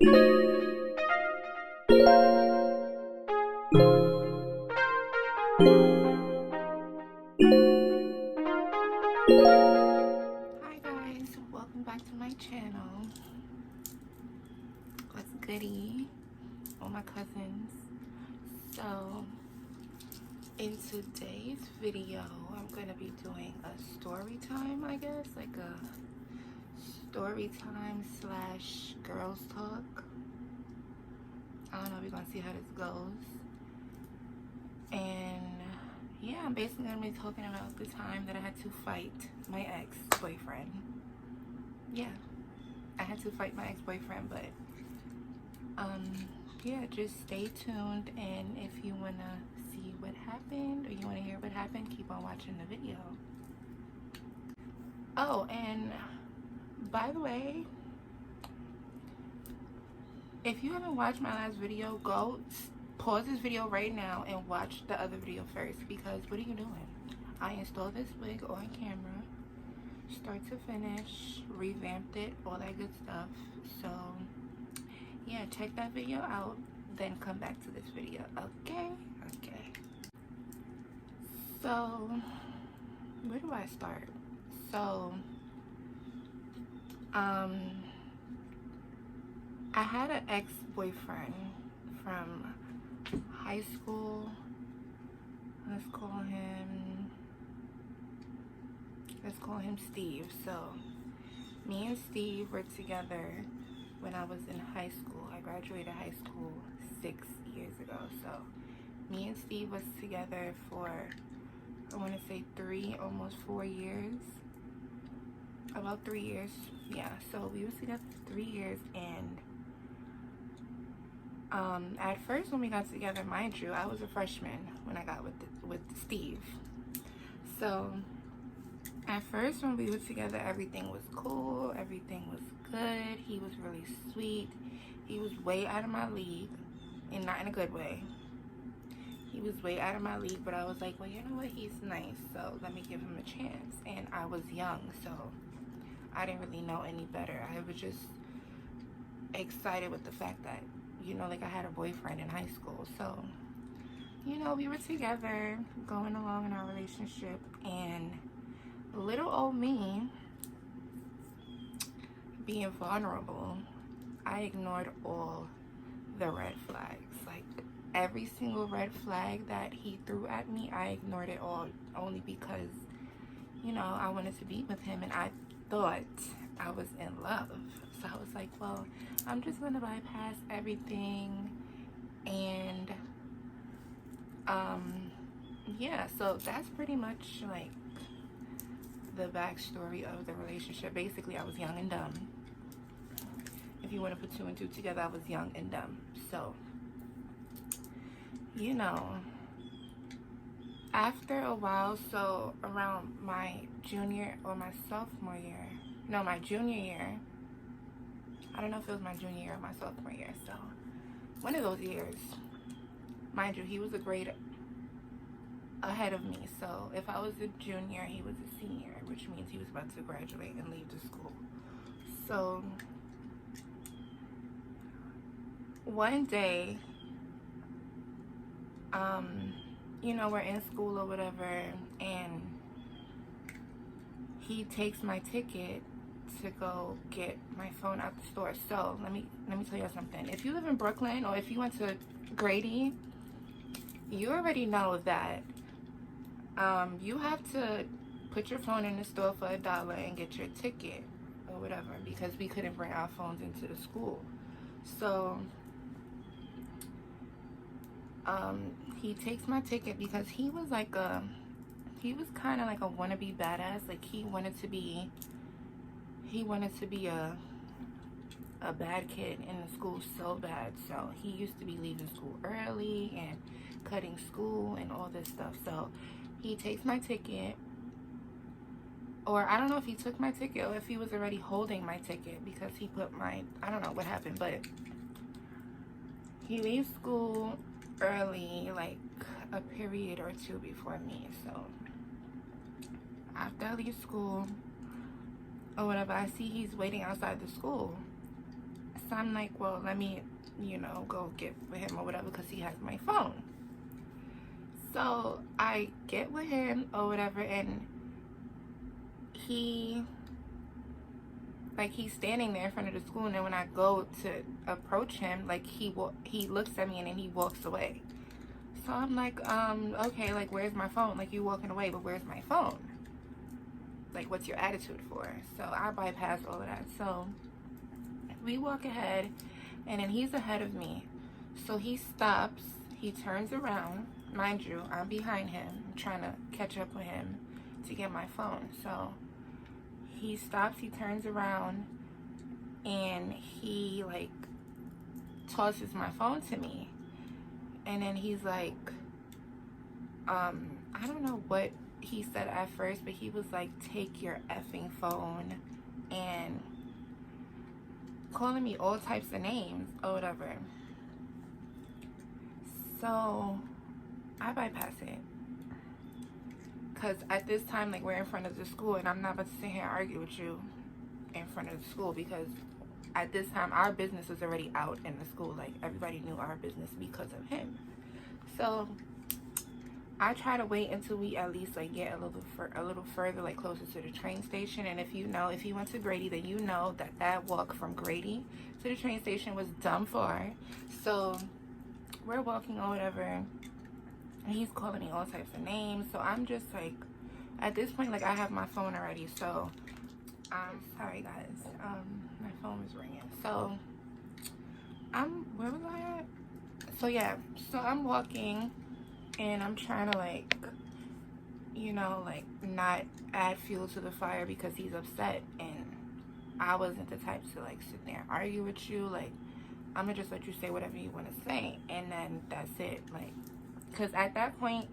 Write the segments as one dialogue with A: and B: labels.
A: Hi guys, welcome back to my channel. What's goody? All my cousins. So in today's video I'm gonna be doing a story time, I guess, like a story time slash girls talk. I don't know, we're gonna see how this goes. And yeah, I'm basically gonna be talking about the time that I had to fight my ex-boyfriend. Yeah, I had to fight my ex-boyfriend, but yeah, just stay tuned, and if you wanna see what happened or you wanna hear what happened, keep on watching the video. Oh, and by the way, if you haven't watched my last video, go pause this video right now and watch the other video first, because what are you doing? I installed this wig on camera, start to finish, revamped it, all that good stuff. So yeah, check that video out, then come back to this video. Okay. So where do I start? So I had an ex-boyfriend from high school. Let's call him Steve. So me and Steve were together when I was in high school. I graduated high school 6 years ago. So me and Steve was together for, I want to say 3, almost 4 years. About 3 years. Yeah, so we were together for 3 years, and at first when we got together, mind you, I was a freshman when I got with Steve. So at first when we were together, everything was cool, everything was good. He was really sweet. He was way out of my league, and not in a good way. He was way out of my league, but I was like, well, you know what, he's nice, so let me give him a chance. And I was young, so I didn't really know any better. I was just excited with the fact that, you know, like, I had a boyfriend in high school. So, you know, we were together, going along in our relationship, and little old me, being vulnerable, I ignored all the red flags. Like, every single red flag that he threw at me, I ignored it all, only because, you know, I wanted to be with him, and I thought I was in love. So I was like, well, I'm just gonna bypass everything. And yeah, so that's pretty much like the backstory of the relationship. Basically, I was young and dumb. If you want to put 2 and 2 together, I was young and dumb. So, you know, after a while, so around my junior or my sophomore year, no, my junior year, I don't know if it was my junior year or my sophomore year, so one of those years, mind you, he was a grade ahead of me. So if I was a junior, he was a senior, which means he was about to graduate and leave the school. So one day, you know, we're in school or whatever, and he takes my ticket to go get my phone out the store. So let me tell you something. If you live in Brooklyn, or if you went to Grady, you already know that you have to put your phone in the store for $1 and get your ticket or whatever, because we couldn't bring our phones into the school. So he takes my ticket because he was like he was kind of like a wannabe badass. Like, he wanted to be a bad kid in the school so bad. So he used to be leaving school early and cutting school and all this stuff. So he takes my ticket, or I don't know if he took my ticket or if he was already holding my ticket, because he put my, I don't know what happened, but he leaves school early, like a period or 2 before me. So after I leave school or whatever, I see he's waiting outside the school. So I'm like, well, let me, go get with him or whatever, because he has my phone. So I get with him or whatever, and he's standing there in front of the school, and then when I go to approach him, like, he looks at me and then he walks away. So I'm like, okay, like, where's my phone? Like, you walking away, but where's my phone? Like, what's your attitude for? So I bypass all of that. So we walk ahead, and then he's ahead of me. So he stops, he turns around. Mind you, I'm behind him. I'm trying to catch up with him to get my phone. So he stops, he turns around, and he, like, tosses my phone to me. And then he's like, I don't know what he said at first, but he was like, take your effing phone, and calling me all types of names or whatever. So I bypass it, because at this time, like, we're in front of the school, and I'm not about to sit here and argue with you in front of the school, because at this time our business was already out in the school. Like, everybody knew our business because of him. So I try to wait until we at least, like, get a little further, like, closer to the train station. And if you went to Grady, then you know that walk from Grady to the train station was dumb far. So we're walking or whatever, and he's calling me all types of names. So I'm just like, at this point, like, I have my phone already. So I'm sorry, guys. My phone was ringing. So where was I at? So yeah, so I'm walking, and I'm trying to, like, like, not add fuel to the fire because he's upset, and I wasn't the type to, like, sit there and argue with you. Like, I'm gonna just let you say whatever you want to say, and then that's it. Like, because at that point,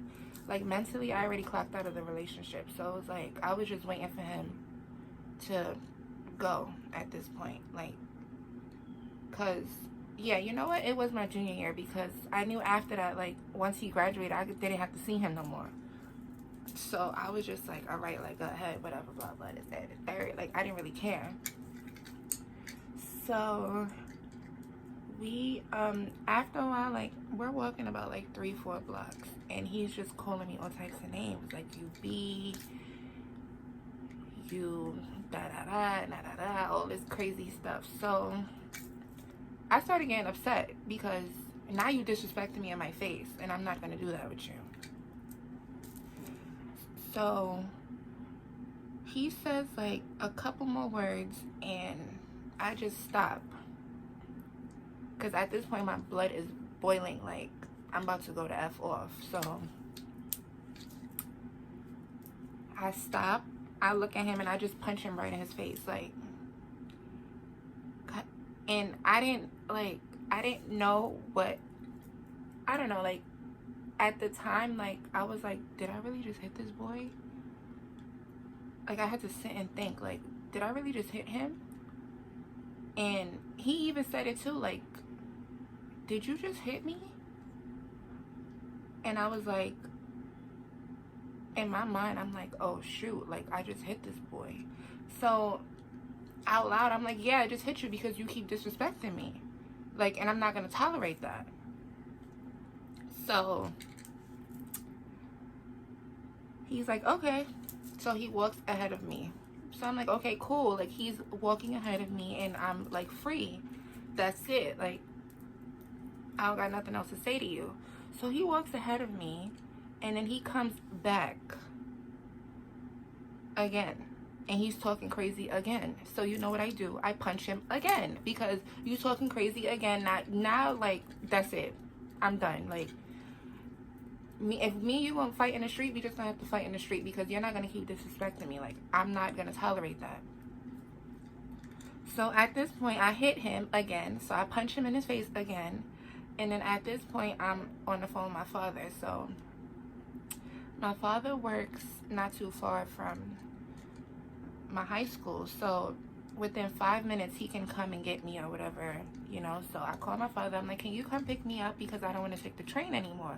A: like, mentally, I already clocked out of the relationship. So it was like, I was just waiting for him to go at this point. Like, because, yeah, you know what? It was my junior year, because I knew after that, like, once he graduated, I didn't have to see him no more. So I was just like, all right, like, go ahead, whatever, blah, blah, this, that, and third. Like, I didn't really care. So we, after a while, like, we're walking about, like, 3-4 blocks, and he's just calling me all types of names, like, you B, you da-da-da, da-da-da, all this crazy stuff. So I started getting upset, because now you disrespecting me in my face, and I'm not going to do that with you. So he says, like, a couple more words, and I just stop. Because at this point, my blood is boiling. Like, I'm about to go to F off. So I stop. I look at him, and I just punch him right in his face. Like, and I didn't know what, I don't know, like, at the time, like, I was like, did I really just hit this boy? Like, I had to sit and think, like, did I really just hit him? And he even said it too, like, did you just hit me? And I was like, in my mind, I'm like, oh shoot, like, I just hit this boy. So out loud, I'm like, yeah, I just hit you because you keep disrespecting me. Like, and I'm not gonna tolerate that. So he's like, okay. So he walks ahead of me. So I'm like, okay, cool. Like, he's walking ahead of me, and I'm, like, free. That's it. Like, I don't got nothing else to say to you. So he walks ahead of me, and then he comes back again, and he's talking crazy again. So you know what I do? I punch him again, because you talking crazy again. Now, like, that's it. I'm done. Like, if you gonna fight in the street, we just gonna have to fight in the street, because you're not gonna keep disrespecting me. Like, I'm not gonna tolerate that. So at this point, I hit him again. So I punch him in his face again. And then at this point, I'm on the phone with my father. So my father works not too far from my high school. So within 5 minutes, he can come and get me or whatever, So I call my father. I'm like, can you come pick me up, because I don't want to take the train anymore?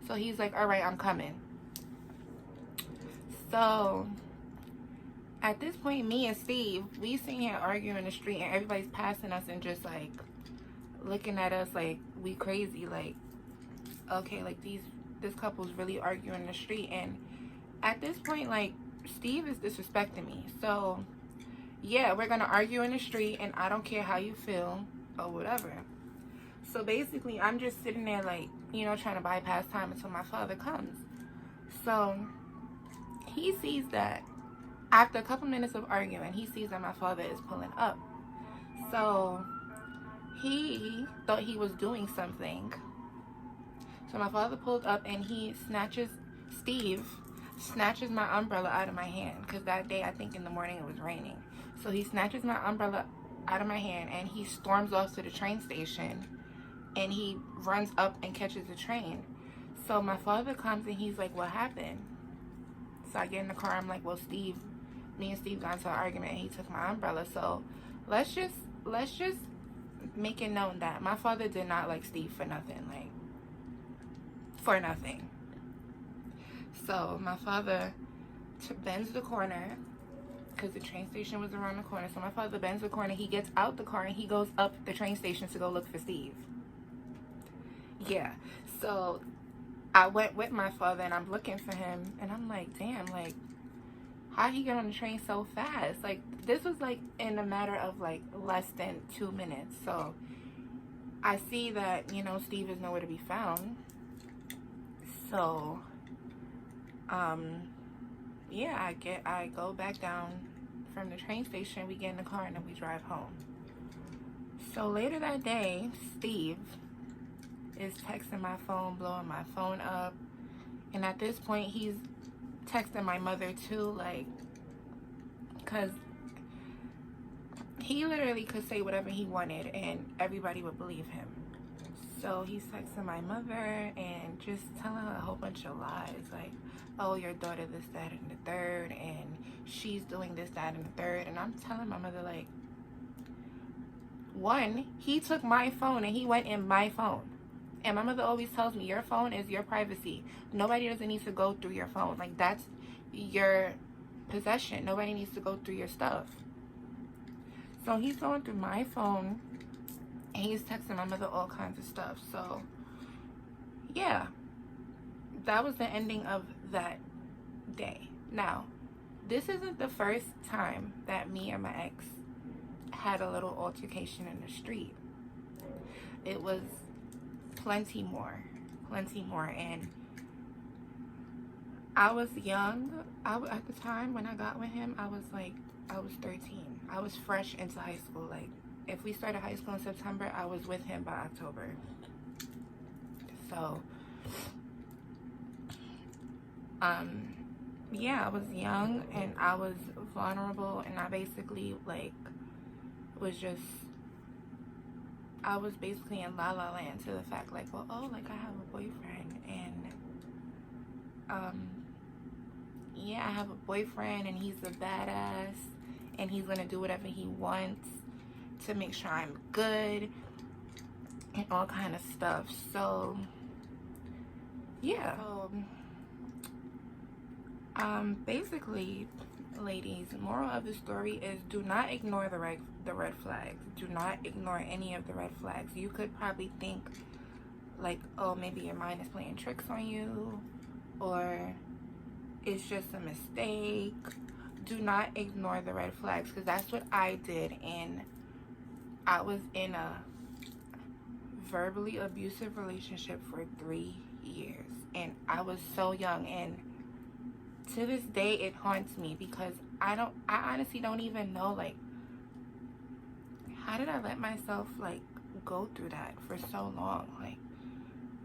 A: So he's like, all right, I'm coming. So at this point, me and Steve, we sitting here arguing in the street, and everybody's passing us and just like looking at us like we crazy. Like, okay, like this couple's really arguing in the street. And at this point, like, Steve is disrespecting me. So yeah, we're gonna argue in the street, and I don't care how you feel or whatever. So basically, I'm just sitting there like, you know, trying to bypass time until my father comes. So he sees that after a couple minutes of arguing, he sees that my father is pulling up. So he thought he was doing something. So my father pulled up, and Steve snatches my umbrella out of my hand, because that day, I think in the morning, it was raining. So he snatches my umbrella out of my hand, and he storms off to the train station, and he runs up and catches the train. So my father comes, and he's like, what happened? So I get in the car. I'm like, well, me and Steve got into an argument, and he took my umbrella. So let's just make it known that my father did not like Steve for nothing. Like, for nothing. So my father bends the corner, because the train station was around the corner. So my father bends the corner. He gets out the car, and he goes up the train station to go look for Steve. Yeah. So I went with my father, and I'm looking for him, and I'm like, damn, like, how he get on the train so fast? Like, this was like in a matter of like less than 2 minutes. So I see that, you know, Steve is nowhere to be found. So yeah, I go back down from the train station. We get in the car, and then we drive home. So later that day, Steve is texting my phone, blowing my phone up. And at this point, he's texting my mother too, like, because he literally could say whatever he wanted and everybody would believe him. So he's texting my mother and just telling her a whole bunch of lies, like, oh, your daughter this, that, and the third, and she's doing this, that, and the third. And I'm telling my mother, like, one, he took my phone and he went in my phone. And my mother always tells me, your phone is your privacy. Nobody doesn't need to go through your phone. Like, that's your possession. Nobody needs to go through your stuff. So he's going through my phone, and he's texting my mother all kinds of stuff. So yeah, that was the ending of that day. Now, this isn't the first time that me and my ex had a little altercation in the street. It was plenty more. And I was young. At the time when I got with him, I was 13. I was fresh into high school. Like, if we started high school in September, I was with him by October. So yeah, I was young and I was vulnerable, and I basically I was basically in la la land to the fact, like, well, oh, like, I have a boyfriend, and yeah, I have a boyfriend, and he's a badass, and he's gonna do whatever he wants to make sure I'm good and all kind of stuff. So yeah, basically, ladies, moral of the story is, do not ignore the red flags. Do not ignore any of the red flags. You could probably think like, oh, maybe your mind is playing tricks on you, or it's just a mistake. Do not ignore the red flags, because that's what I did. And I was in a verbally abusive relationship for 3 years, and I was so young, and to this day it haunts me, because I honestly don't even know, like, how did I let myself like go through that for so long? Like,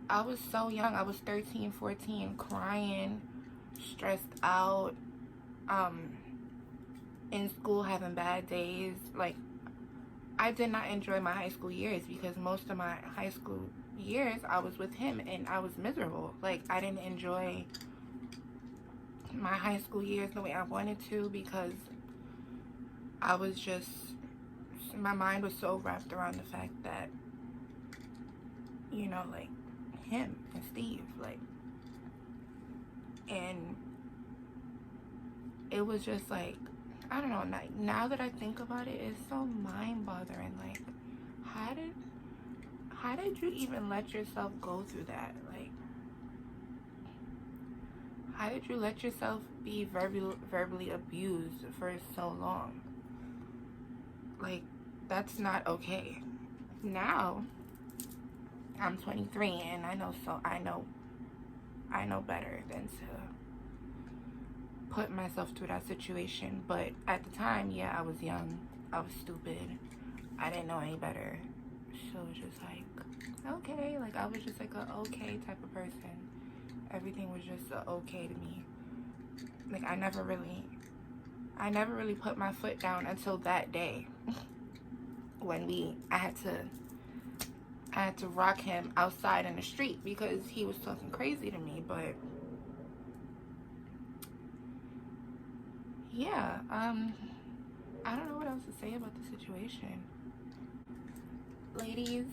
A: I was so young. I was 13, 14, crying, stressed out, in school having bad days. Like, I did not enjoy my high school years, because most of my high school years I was with him, and I was miserable. Like, I didn't enjoy my high school years the way I wanted to, because I was just, my mind was so wrapped around the fact that, you know, like, him and Steve, like, and it was just like, I don't know, like, now that I think about it, it's so mind-boggling. Like, how did you even let yourself go through that? Like, how did you let yourself be verbally abused for so long? Like, that's not okay. Now, I'm 23 and I know better than to put myself through that situation. But at the time, yeah, I was young, I was stupid, I didn't know any better. So it was just like, okay, like I was just like a okay type of person. Everything was just okay to me. Like I never really put my foot down until that day when I had to rock him outside in the street because he was talking crazy to me. But yeah, I don't know what else to say about the situation. Ladies,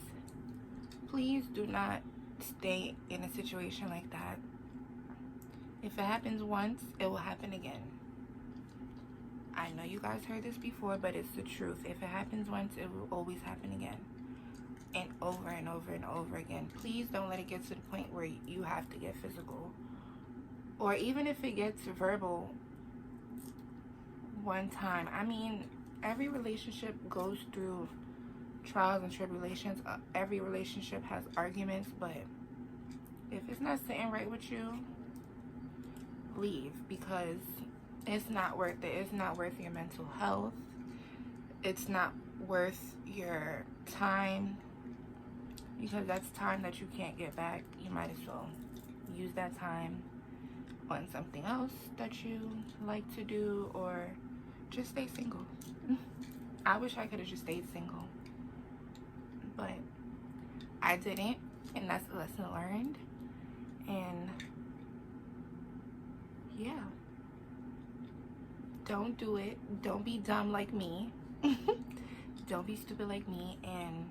A: please do not stay in a situation like that. If it happens once, it will happen again. I know you guys heard this before, but it's the truth. If it happens once, it will always happen again. And over and over and over again. Please don't let it get to the point where you have to get physical. Or even if it gets verbal one time. I mean, every relationship goes through trials and tribulations. Every relationship has arguments, but if it's not sitting right with you, leave, because it's not worth it. It's not worth your mental health. It's not worth your time, because that's time that you can't get back. You might as well use that time on something else that you like to do, or just stay single. I wish I could have just stayed single, but I didn't, and that's a lesson learned. And yeah, don't do it. Don't be dumb like me. Don't be stupid like me, and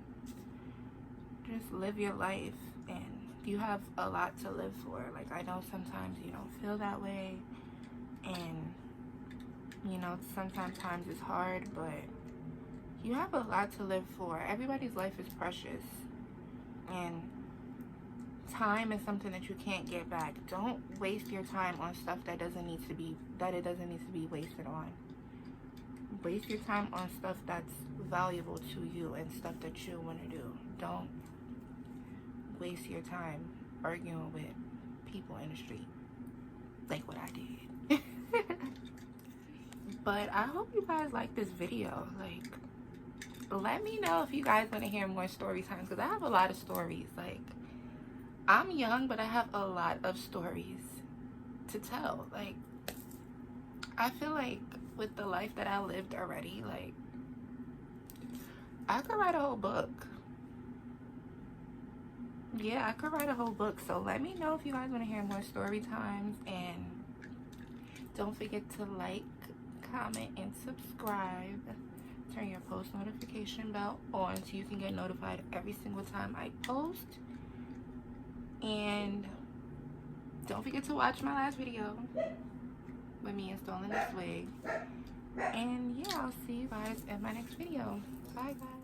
A: just live your life. And you have a lot to live for. Like, I know sometimes you don't feel that way, and you know, sometimes it's hard, but you have a lot to live for. Everybody's life is precious, and time is something that you can't get back. Don't waste your time on stuff that it doesn't need to be wasted on. Waste your time on stuff that's valuable to you and stuff that you want to do. Don't waste your time arguing with people in the street like what I did. But I hope you guys like this video. Like, let me know if you guys want to hear more story times, because I have a lot of stories. Like, I'm young, but I have a lot of stories to tell. Like, I feel like with the life that I lived already, like, I could write a whole book. Yeah, I could write a whole book. So let me know if you guys want to hear more story times, and don't forget to like, comment, and subscribe. Turn your post notification bell on so you can get notified every single time I post. And don't forget to watch my last video with me installing this wig. And yeah, I'll see you guys in my next video. Bye guys.